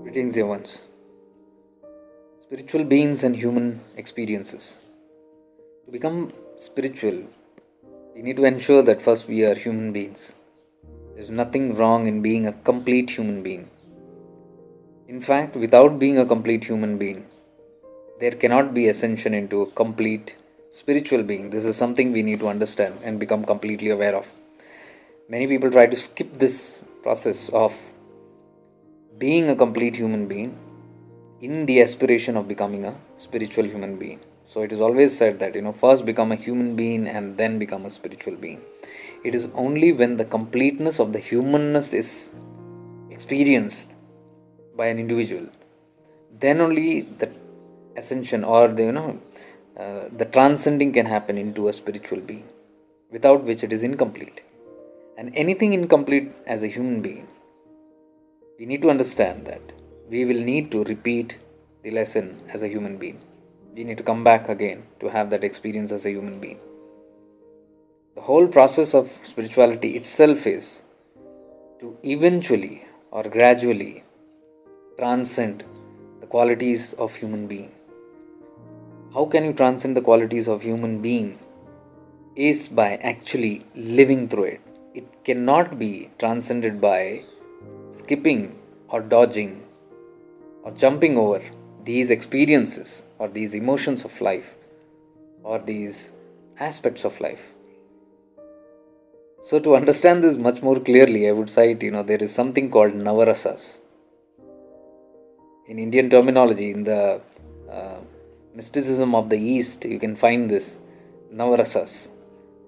Greetings, dear ones. Spiritual beings and human experiences. To become spiritual, we need to ensure that first we are human beings. There's nothing wrong in being a complete human being. In fact, without being a complete human being, there cannot be ascension into a complete spiritual being. This is something we need to understand and become completely aware of. Many people try to skip this process of being a complete human being in the aspiration of becoming a spiritual human being. So it is always said that, first become a human being and then become a spiritual being. It is only when the completeness of the humanness is experienced by an individual, then only the ascension or the transcending can happen into a spiritual being, without which it is incomplete. And anything incomplete as a human being, we need to understand that we will need to repeat the lesson as a human being. We need to come back again to have that experience as a human being. The whole process of spirituality itself is to eventually or gradually transcend the qualities of human being. How can you transcend the qualities of human being? Is by actually living through it. It cannot be transcended by skipping or dodging or jumping over these experiences or these emotions of life or these aspects of life. So to understand this much more clearly, I would cite, there is something called Navarasas. In Indian terminology, in the mysticism of the East, you can find this Navarasas.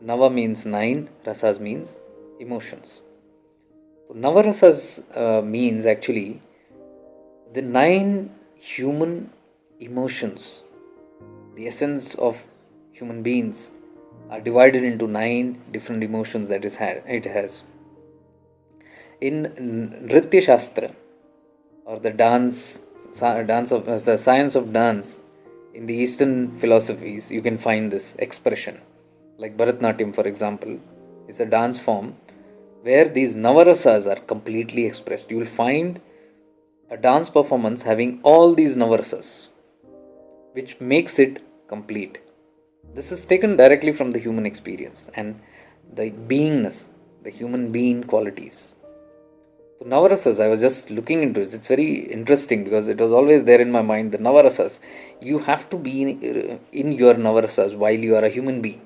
Nava means 9, rasas means emotions. So Navarasas means actually the 9 human emotions. The essence of human beings are divided into 9 different emotions that it has. In Nritya Shastra, or the science of dance, in the Eastern philosophies, you can find this expression. Like Bharatanatyam, for example, is a dance form where these Navarasas are completely expressed. You will find a dance performance having all these Navarasas, which makes it complete. This is taken directly from the human experience and the beingness, the human being qualities. So Navarasas, I was just looking into it. It's very interesting because it was always there in my mind. The Navarasas, you have to be in your Navarasas while you are a human being.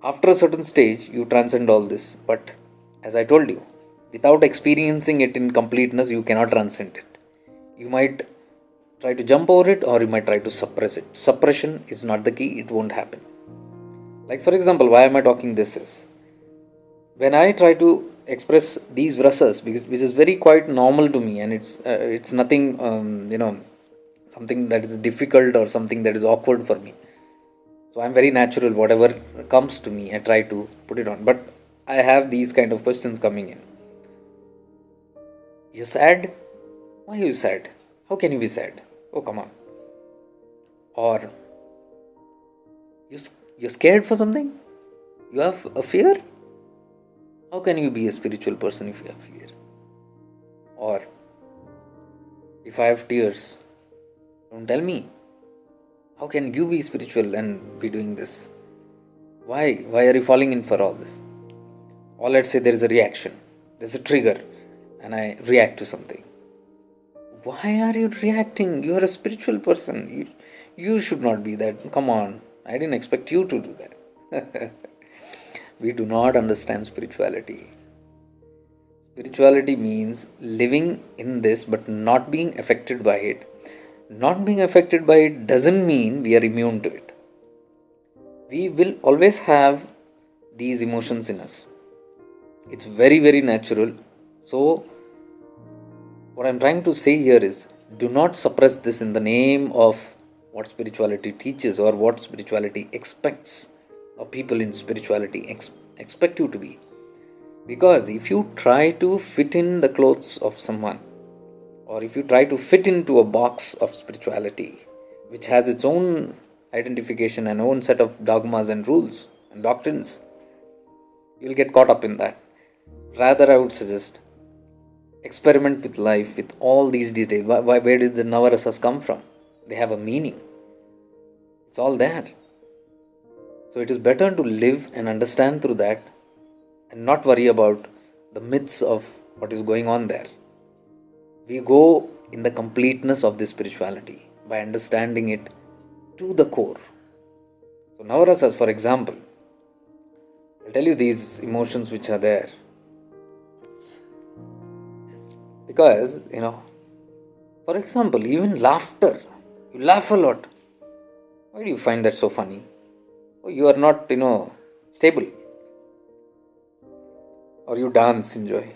After a certain stage, you transcend all this. But as I told you, without experiencing it in completeness, you cannot transcend it. You might try to jump over it or you might try to suppress it. Suppression is not the key, it won't happen. Like for example, why am I talking this is, when I try to express these rasas, which is very quite normal to me and it's nothing, something that is difficult or something that is awkward for me. So I'm very natural, whatever comes to me, I try to put it on. But I have these kind of questions coming in. You're sad? Why are you sad? How can you be sad? Oh, come on. Or you're scared for something? You have a fear? How can you be a spiritual person if you have fear? Or if I have tears, don't tell me. How can you be spiritual and be doing this? Why? Why are you falling in for all this? Or let's say there is a reaction. There's a trigger and I react to something. Why are you reacting? You are a spiritual person. You should not be that. Come on. I didn't expect you to do that. We do not understand spirituality. Spirituality means living in this but not being affected by it. Not being affected by it doesn't mean we are immune to it. We will always have these emotions in us. It's very, very natural. So, what I'm trying to say here is, do not suppress this in the name of what spirituality teaches or what spirituality expects, or people in spirituality expect you to be. Because if you try to fit in the clothes of someone, or if you try to fit into a box of spirituality, which has its own identification and own set of dogmas and rules and doctrines, You'll get caught up in that. Rather, I would suggest experiment with life with all these details. Where did the Navarasas come from? They have a meaning. It's all there. So it is better to live and understand through that and not worry about the myths of what is going on there. We go in the completeness of this spirituality by understanding it to the core. So Navarasas, for example, I'll tell you these emotions which are there. Because, for example, even laughter. You laugh a lot. Why do you find that so funny? Oh, you are not, stable. Or you dance, enjoy.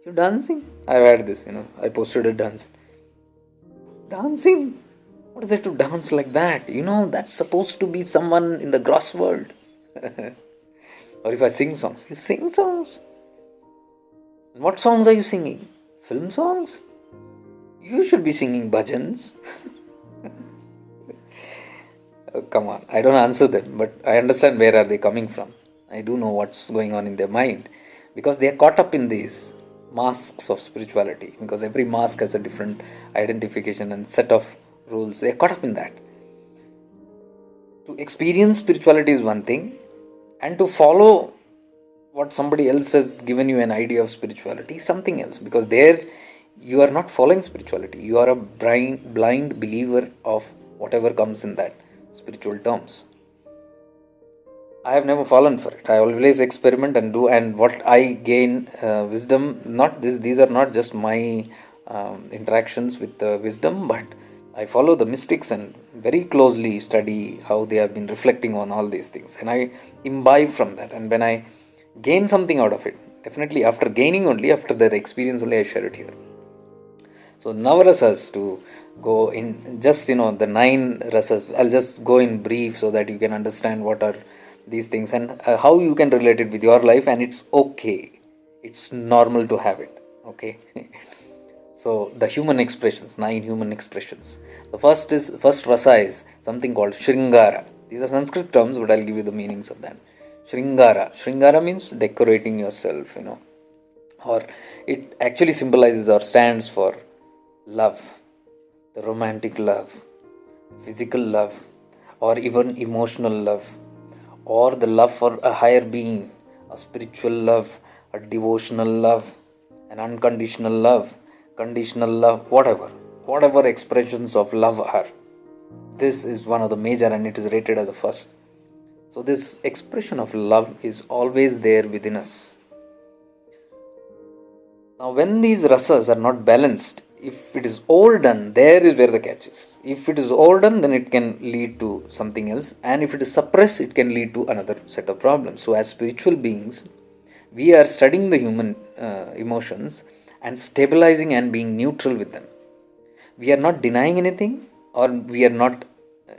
You dancing? I've had this, I posted a dance. Dancing? What is it to dance like that? That's supposed to be someone in the gross world. Or if I sing songs, you sing songs. What songs are you singing? Film songs? You should be singing bhajans. Oh, come on, I don't answer them, but I understand where are they coming from. I do know what's going on in their mind. Because they are caught up in these masks of spirituality. Because every mask has a different identification and set of rules. They are caught up in that. To experience spirituality is one thing, and to follow what somebody else has given you an idea of spirituality is something else. Because there you are not following spirituality. You are a blind believer of whatever comes in that spiritual terms. I have never fallen for it. I always experiment and do, and what I gain wisdom. These are not just my interactions with wisdom, but I follow the mystics and very closely study how they have been reflecting on all these things, and I imbibe from that. And when I gain something out of it, definitely after gaining only, after that experience only, I share it here. So Navarasas, to go in just the 9 rasas, I'll just go in brief so that you can understand what are these things and how you can relate it with your life. And it's okay, it's normal to have it. Okay. So the human expressions, 9 human expressions. The first rasa is something called Shringara. These are Sanskrit terms, but I'll give you the meanings of that. Shringara means decorating yourself, or it actually symbolizes or stands for love, the romantic love, physical love, or even emotional love, or the love for a higher being, a spiritual love, a devotional love, an unconditional love, conditional love, whatever expressions of love are. This is one of the major, and it is rated as the first. So this expression of love is always there within us. Now when these rasas are not balanced, if it is overdone, there is where the catch is. If it is overdone, then it can lead to something else, and if it is suppressed, it can lead to another set of problems. So as spiritual beings, we are studying the human emotions and stabilizing and being neutral with them. We are not denying anything, or we are not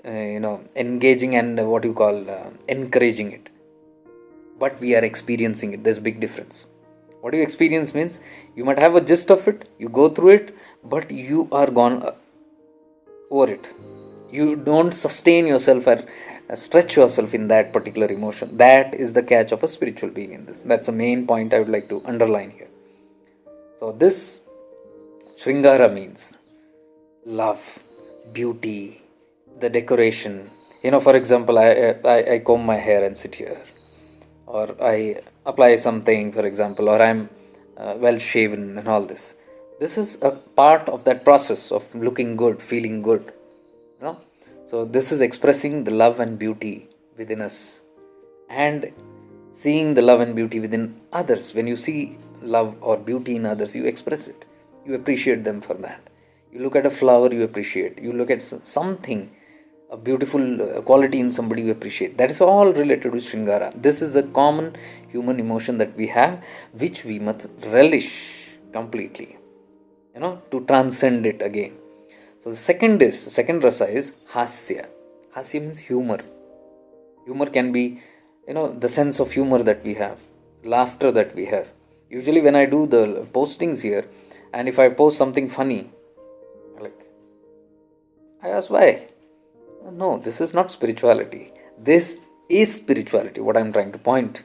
engaging and encouraging it, but we are experiencing it. There's a big difference. What you experience means you might have a gist of it, you go through it, but you are gone over it. You don't sustain yourself or stretch yourself in that particular emotion. That is the catch of a spiritual being in this. That's the main point I would like to underline here. So this Shringara means love, beauty, the decoration. For example, I comb my hair and sit here, or I apply something, for example, or I'm well shaven and all this. This is a part of that process of looking good, feeling good. So this is expressing the love and beauty within us, and seeing the love and beauty within others. When you see love or beauty in others, you express it. You appreciate them for that. You look at a flower, you appreciate. You look at something, a beautiful quality in somebody, you appreciate. That is all related to Shringara. This is a common human emotion that we have, which we must relish completely, to transcend it again. So the second rasa is Hasya. Hasya means humor. Humor can be, the sense of humor that we have, laughter that we have. Usually when I do the postings here, and if I post something funny, I ask why. No, this is not spirituality. This is spirituality, what I'm trying to point.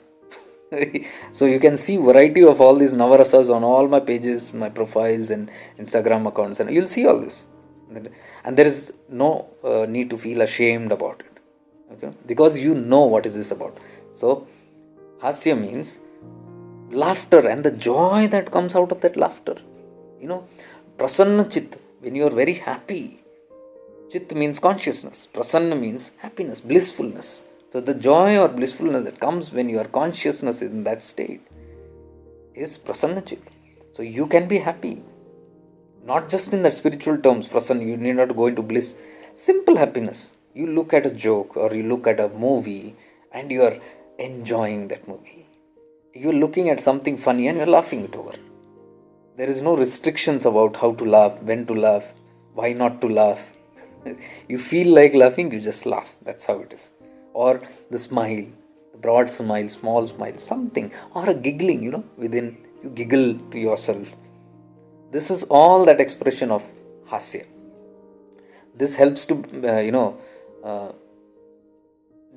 So you can see variety of all these Navarasas on all my pages, my profiles and Instagram accounts, and you'll see all this. And there is no need to feel ashamed about it, okay? Because you know what is this about. So hasya means laughter and the joy that comes out of that laughter. You know, prasanna chit, when you are very happy. Chit means consciousness. Prasanna means happiness, blissfulness. So the joy or blissfulness that comes when your consciousness is in that state is prasanna chit. So you can be happy. Not just in that spiritual terms, prasanna, you need not go into bliss. Simple happiness. You look at a joke or you look at a movie and you are enjoying that movie. You're looking at something funny and you're laughing it over. There is no restrictions about how to laugh, when to laugh, why not to laugh. You feel like laughing, you just laugh. That's how it is. Or the smile, the broad smile, small smile, something. Or a giggling, within you giggle to yourself. This is all that expression of hasya. This helps to,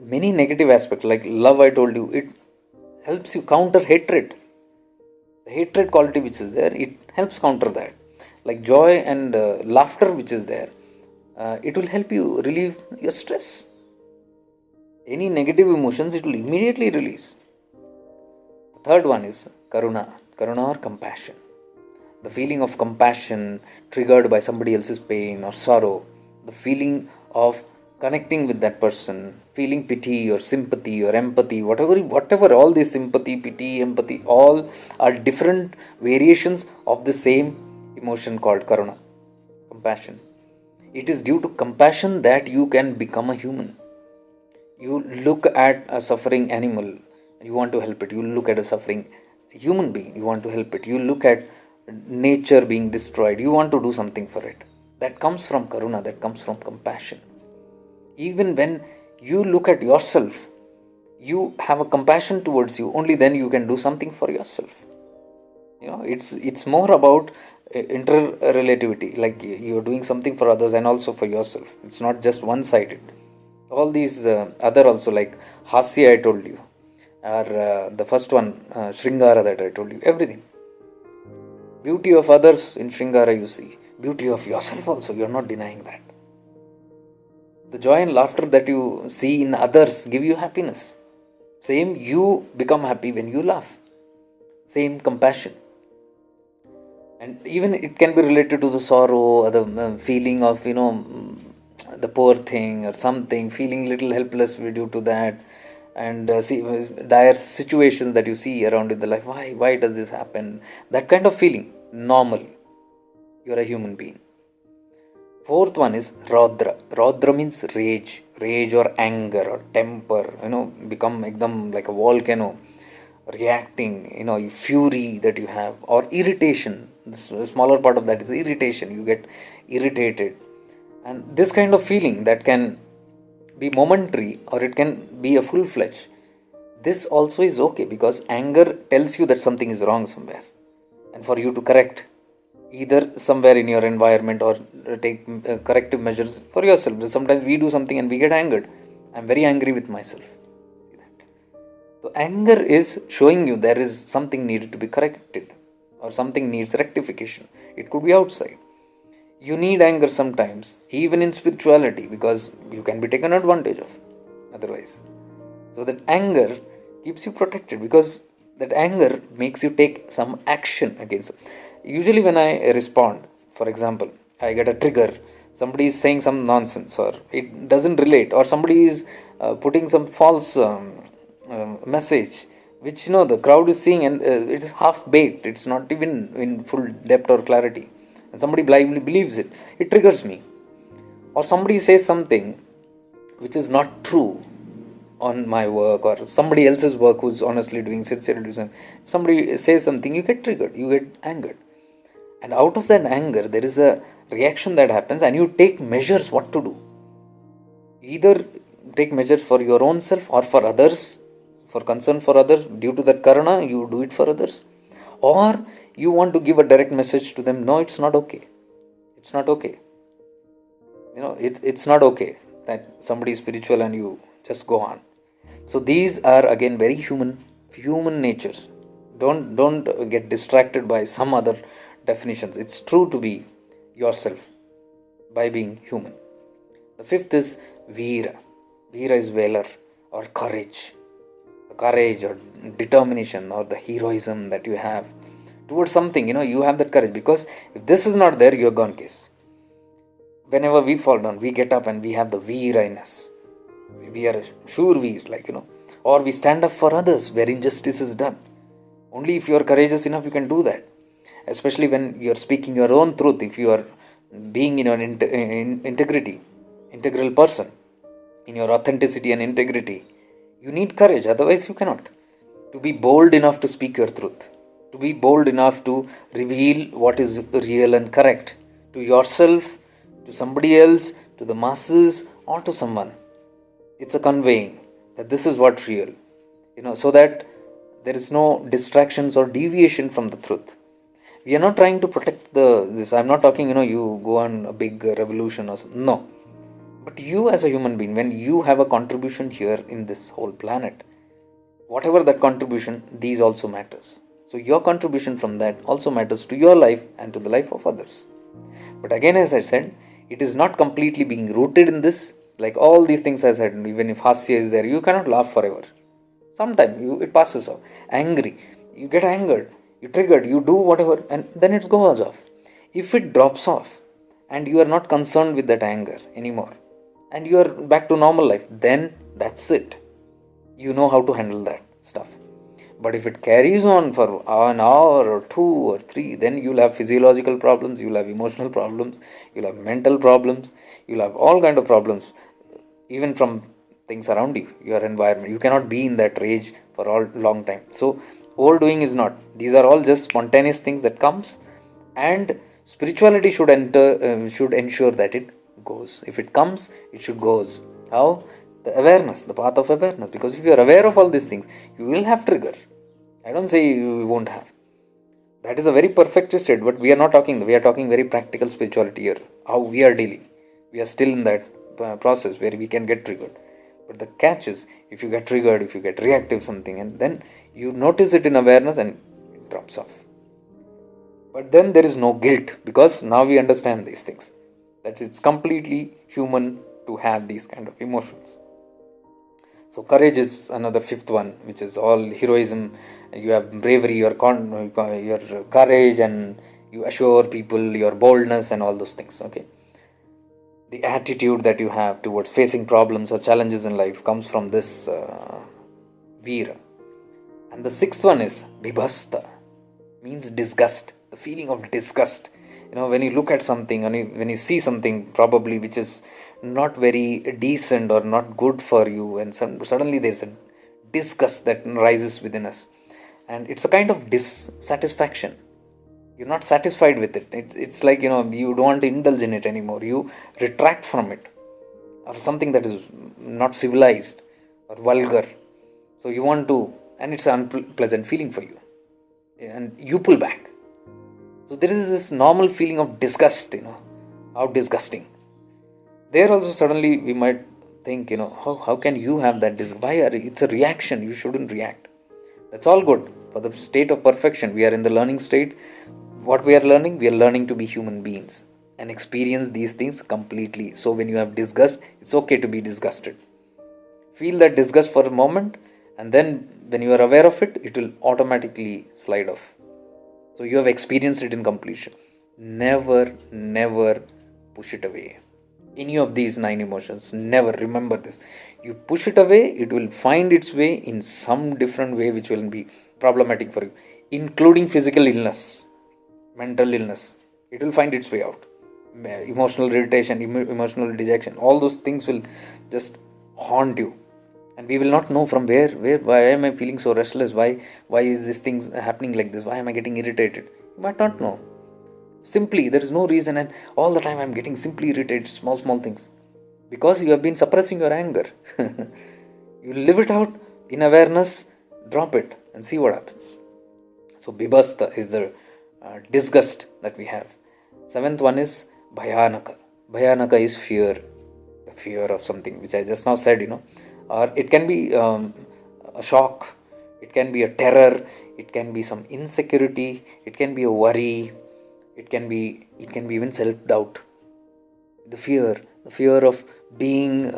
many negative aspects like love, I told you, it helps you counter hatred. The hatred quality which is there, it helps counter that. Like joy and laughter which is there, it will help you relieve your stress. Any negative emotions, it will immediately release. The third one is karuna or compassion. The feeling of compassion triggered by somebody else's pain or sorrow, the feeling of connecting with that person, feeling pity or sympathy or empathy, whatever, all this sympathy, pity, empathy, all are different variations of the same emotion called karuna, compassion. It is due to compassion that you can become a human. You look at a suffering animal, you want to help it. You look at a suffering human being, you want to help it. You look at nature being destroyed, you want to do something for it. That comes from karuna, that comes from compassion. Even when you look at yourself, you have a compassion towards you, only then you can do something for yourself. It's more about interrelativity, like you're doing something for others and also for yourself. It's not just one-sided. All these other also, like hasya I told you, or the first one, shringara that I told you, everything. Beauty of others in shringara you see, beauty of yourself also, you're not denying that. The joy and laughter that you see in others give you happiness. Same, you become happy when you laugh. Same compassion. And even it can be related to the sorrow or the feeling of, the poor thing or something, feeling little helpless due to that. And see dire situations that you see around in the life. Why does this happen? That kind of feeling, normal. You're a human being. Fourth one is Raudra. Raudra means rage or anger or temper, become ekdam like a volcano, reacting, fury that you have, or irritation. The smaller part of that is irritation. You get irritated. And this kind of feeling that can be momentary or it can be a full-fledged. This also is okay because anger tells you that something is wrong somewhere. And for you to correct, either somewhere in your environment or take corrective measures for yourself. Sometimes we do something and we get angered. I'm very angry with myself. So anger is showing you there is something needed to be corrected or something needs rectification. It could be outside. You need anger sometimes, even in spirituality, because you can be taken advantage of otherwise. So that anger keeps you protected because that anger makes you take some action against it. Usually when I respond, for example, I get a trigger, somebody is saying some nonsense or it doesn't relate, or somebody is putting some false message which the crowd is seeing and it is half baked, it's not even in full depth or clarity, and somebody blindly believes it, it triggers me. Or somebody says something which is not true on my work or somebody else's work who's honestly doing, sincerely doing, somebody says something, you get triggered, you get angered. And out of that anger, there is a reaction that happens and you take measures what to do. Either take measures for your own self or for others, for concern for others. Due to that karuna, you do it for others. Or you want to give a direct message to them, no, it's not okay. It's not okay. It's not okay that somebody is spiritual and you just go on. So these are again very human human natures. Don't get distracted by some other definitions. It's true to be yourself by being human. The fifth is Veera. Veera is valor or courage. The courage or determination or the heroism that you have towards something. You have that courage, because if this is not there, you're gone case. Whenever we fall down, we get up and we have the Veera in us. We are sure Veer, or we stand up for others where injustice is done. Only if you are courageous enough, you can do that. Especially when you are speaking your own truth, if you are being in an integral person, in your authenticity and integrity, you need courage, otherwise you cannot. To be bold enough to speak your truth, to be bold enough to reveal what is real and correct to yourself, to somebody else, to the masses, or to someone. It's a conveying that this is what's real, so that there is no distractions or deviation from the truth. We are not trying to protect this. I'm not talking, you go on a big revolution or something. No. But you as a human being, when you have a contribution here in this whole planet, whatever that contribution, these also matters. So your contribution from that also matters to your life and to the life of others. But again, as I said, it is not completely being rooted in this. Like all these things I said, even if hasya is there, you cannot laugh forever. Sometimes it passes off. Angry, you get angered, you triggered, you do whatever, and then it goes off. If it drops off and you are not concerned with that anger anymore, and you are back to normal life, then that's it. You know how to handle that stuff. But if it carries on for an hour or 2 or 3, then you'll have physiological problems, you'll have emotional problems, you'll have mental problems, you'll have all kind of problems, even from things around you, your environment. You cannot be in that rage for all long time. So overdoing is not. These are all just spontaneous things that comes, and spirituality should ensure that it goes. If it comes, it should goes. How? The awareness, the path of awareness. Because if you are aware of all these things, you will have trigger. I don't say you won't have. That is a very perfect state, but we are not talking. We are talking very practical spirituality here. How we are dealing. We are still in that process where we can get triggered. But the catch is, if you get triggered, if you get reactive something, and then you notice it in awareness and it drops off. But then there is no guilt, because now we understand these things. That it's completely human to have these kind of emotions. So courage is another fifth one, which is all heroism. You have bravery, your courage, and you assure people your boldness and all those things. Okay. The attitude that you have towards facing problems or challenges in life comes from this Veera. And the sixth one is Bibhasta, means disgust, the feeling of disgust. When you look at something, and when you see something probably which is not very decent or not good for you, and suddenly there's a disgust that rises within us. And it's a kind of dissatisfaction. You're not satisfied with it. It's like, you don't want to indulge in it anymore. You retract from it. Or something that is not civilized or vulgar. So you want to, and it's an unpleasant feeling for you. And you pull back. So there is this normal feeling of disgust, how disgusting. There also suddenly we might think, how can you have that disgust? It's a reaction. You shouldn't react. That's all good. For the state of perfection, we are in the learning state. What we are learning? We are learning to be human beings and experience these things completely. So when you have disgust, it's okay to be disgusted. Feel that disgust for a moment, and then when you are aware of it, it will automatically slide off. So you have experienced it in completion. Never push it away. Any of these 9 emotions, never. Remember this. You push it away, it will find its way in some different way which will be problematic for you, including physical illness, mental illness. It will find its way out. Emotional irritation, emotional dejection, all those things will just haunt you. And we will not know from why am I feeling so restless? Why is this thing happening like this? Why am I getting irritated? You might not know. Simply, there is no reason, and all the time I'm getting simply irritated, small things. Because you have been suppressing your anger. You live it out in awareness, drop it, and see what happens. So, Bibhasta is the disgust that we have. 7th one is Bhayanaka. Bhayanaka is fear. The fear of something, which I just now said, or it can be a shock It can be a terror, it can be some insecurity, it can be a worry, it can be even self-doubt. The fear of being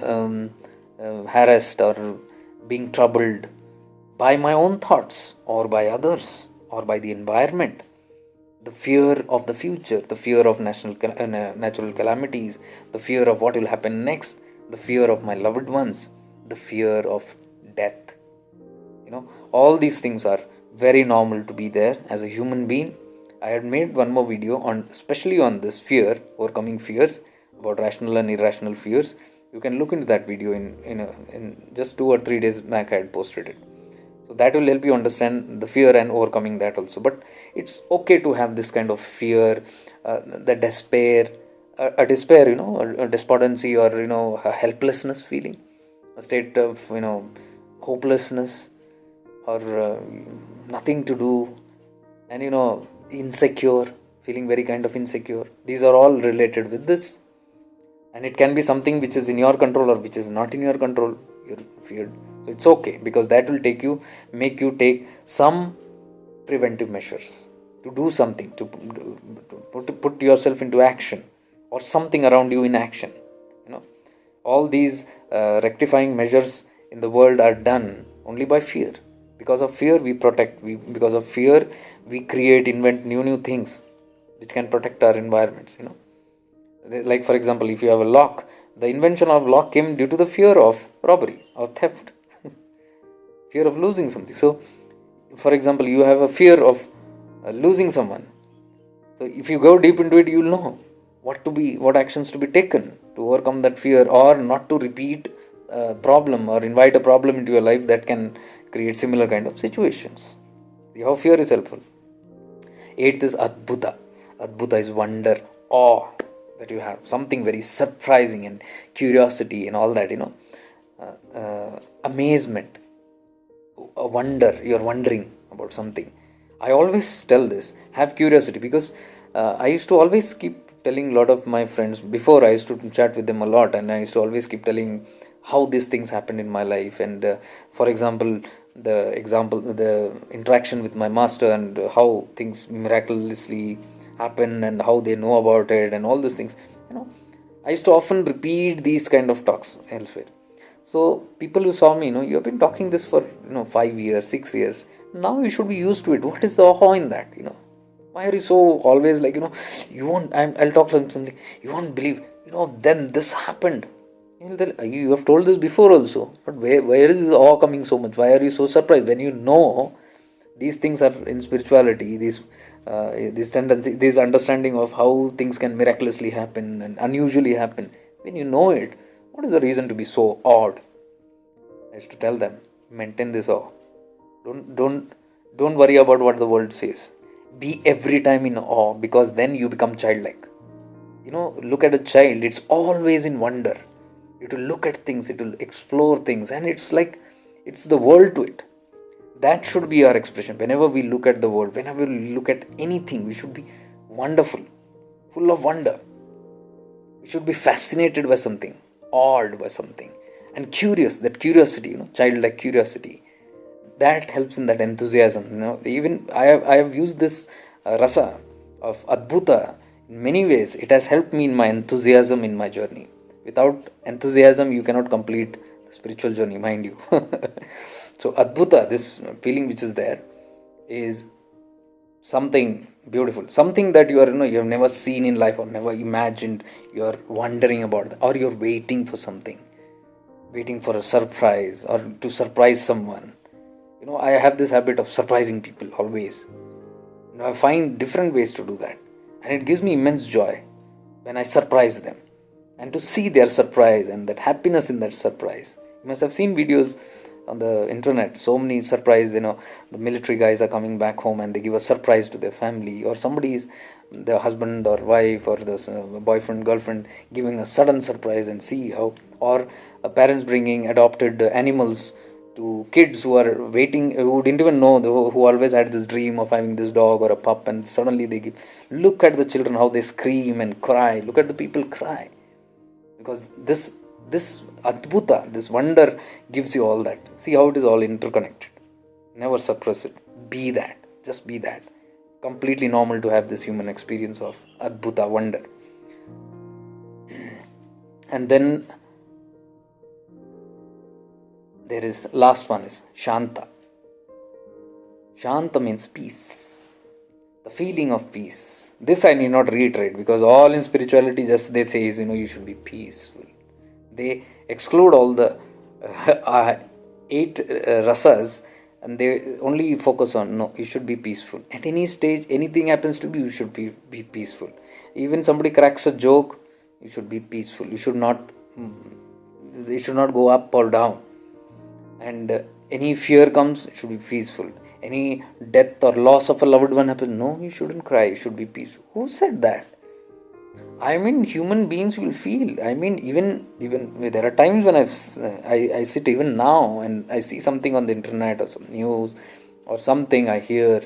harassed or being troubled by my own thoughts or by others or by the environment, the fear of the future, the fear of natural calamities, the fear of what will happen next, the fear of my loved ones, the fear of death. All these things are very normal to be there as a human being. I had made one more video on, especially on this fear, overcoming fears, about rational and irrational fears. You can look into that video in just 2 or 3 days back. I had posted it. So that will help you understand the fear and overcoming that also. But it's okay to have this kind of fear, the despair, a despair, a despondency, or a helplessness feeling, a state of hopelessness, or nothing to do, and insecure, feeling very kind of insecure. These are all related with this, and it can be something which is in your control or which is not in your control. You're feared, so it's okay, because that will make you take some preventive measures to do something, to put yourself into action, or something around you in action. All these rectifying measures in the world are done only by fear. Because of fear we protect, because of fear we invent new things which can protect our environments. Like, for example, if you have a lock, the invention of lock came due to the fear of robbery or theft, fear of losing something. So, for example, you have a fear of losing someone. So if you go deep into it, you will know what actions to be taken to overcome that fear, or not to repeat a problem or invite a problem into your life that can create similar kind of situations. See how fear is helpful. 8th is Adbhuta. Adbhuta is wonder, awe that you have, something very surprising, and curiosity and all that, amazement, a wonder, you're wondering about something. I always tell this, have curiosity, because I used to always keep telling a lot of my friends, before I used to chat with them a lot, and I used to always keep telling how these things happened in my life, and for example, the interaction with my master, and how things miraculously happen, and how they know about it, and all those things. I used to often repeat these kind of talks elsewhere. So people who saw me, you have been talking this for 5 years, 6 years. Now you should be used to it. What is the awe in that? Why are you so always like, you won't, I'll talk to something, you won't believe, then this happened. You have told this before also, but where is the awe coming so much? Why are you so surprised when you know these things are in spirituality, this tendency, this understanding of how things can miraculously happen and unusually happen? When you know it, what is the reason to be so awed? I used to tell them, maintain this awe. Don't worry about what the world says. Be every time in awe, because then you become childlike. Look at a child, it's always in wonder. It will look at things, it will explore things, and it's like it's the world to it. That should be our expression. Whenever we look at the world, whenever we look at anything, we should be wonderful, full of wonder. We should be fascinated by something, awed by something, and curious. That curiosity, childlike curiosity, that helps in that enthusiasm. Even I have used this rasa of Adbhuta in many ways. It has helped me in my enthusiasm in my journey. Without enthusiasm, you cannot complete the spiritual journey, mind you. So Adbhuta, this feeling which is there, is something beautiful, something that you have never seen in life or never imagined. You are wondering about, or you're waiting for something, waiting for a surprise, or to surprise someone. I have this habit of surprising people always. I find different ways to do that, and it gives me immense joy when I surprise them, and to see their surprise and that happiness in that surprise. You must have seen videos on the internet, so many surprise, the military guys are coming back home and they give a surprise to their family, or somebody's, their husband or wife, or the boyfriend, girlfriend, giving a sudden surprise, and see how, or parents bringing adopted animals to kids who are waiting, who didn't even know, who always had this dream of having this dog or a pup, and suddenly they give. Look at the children, how they scream and cry. Look at the people cry, because this Adbhuta, this wonder, gives you all that. See how it is all interconnected. Never suppress it. Be that. Just be that. Completely normal to have this human experience of Adbhuta, wonder. And then there is last one is Shanta. Shanta means peace. The feeling of peace. This I need not reiterate, because all in spirituality just they say is, you should be peaceful. They exclude all the 8 rasas, and they only focus on, no, you should be peaceful. At any stage, anything happens to you should be peaceful. Even somebody cracks a joke, you should be peaceful. You should not go up or down. And any fear comes, it should be peaceful. Any death or loss of a loved one happens, no, you shouldn't cry, you should be peaceful. Who said that? I mean, human beings will feel. I mean, even there are times when I sit even now and I see something on the internet or some news or something I hear,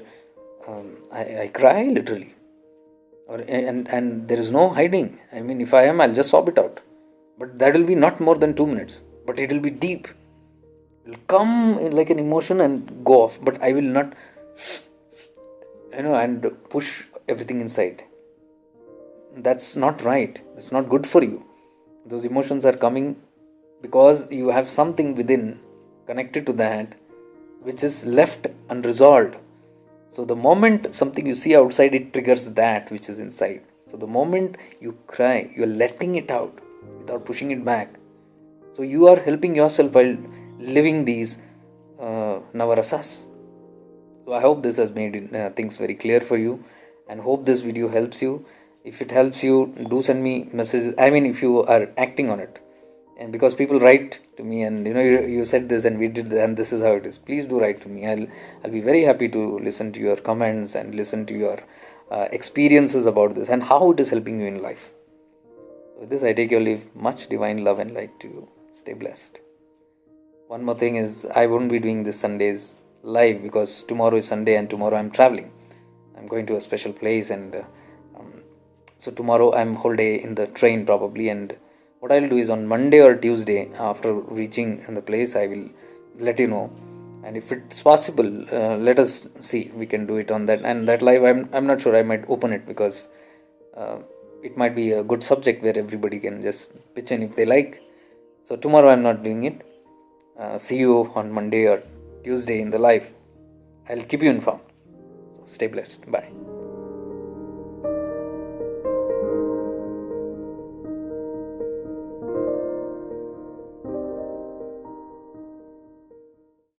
I cry literally. And there is no hiding. I mean, if I am, I'll just sob it out. But that will be not more than 2 minutes. But it will be deep. It will come like an emotion and go off. But I will not, and push everything inside. That's not right. That's not good for you. Those emotions are coming because you have something within connected to that which is left unresolved. So the moment something you see outside, it triggers that which is inside. So the moment you cry, you're letting it out without pushing it back. So you are helping yourself while living these Navarasas. So I hope this has made things very clear for you, and hope this video helps you. If it helps you, do send me messages. I mean, if you are acting on it, and because people write to me and you said this and we did this and this is how it is, please do write to me. I'll be very happy to listen to your comments and listen to your experiences about this and how it is helping you in life. So with this, I take your leave. Much divine love and light to you. Stay blessed. One more thing is, I won't be doing this Sundays live because tomorrow is Sunday and tomorrow I'm traveling. I'm going to a special place, and so tomorrow I'm whole day in the train probably, and what I'll do is on Monday or Tuesday after reaching in the place, I will let you know. And if it's possible, let us see, we can do it on that. And that live, I'm not sure, I might open it because it might be a good subject where everybody can just pitch in if they like. So tomorrow I'm not doing it. See you on Monday or Tuesday in the live. I'll keep you informed. So stay blessed. Bye.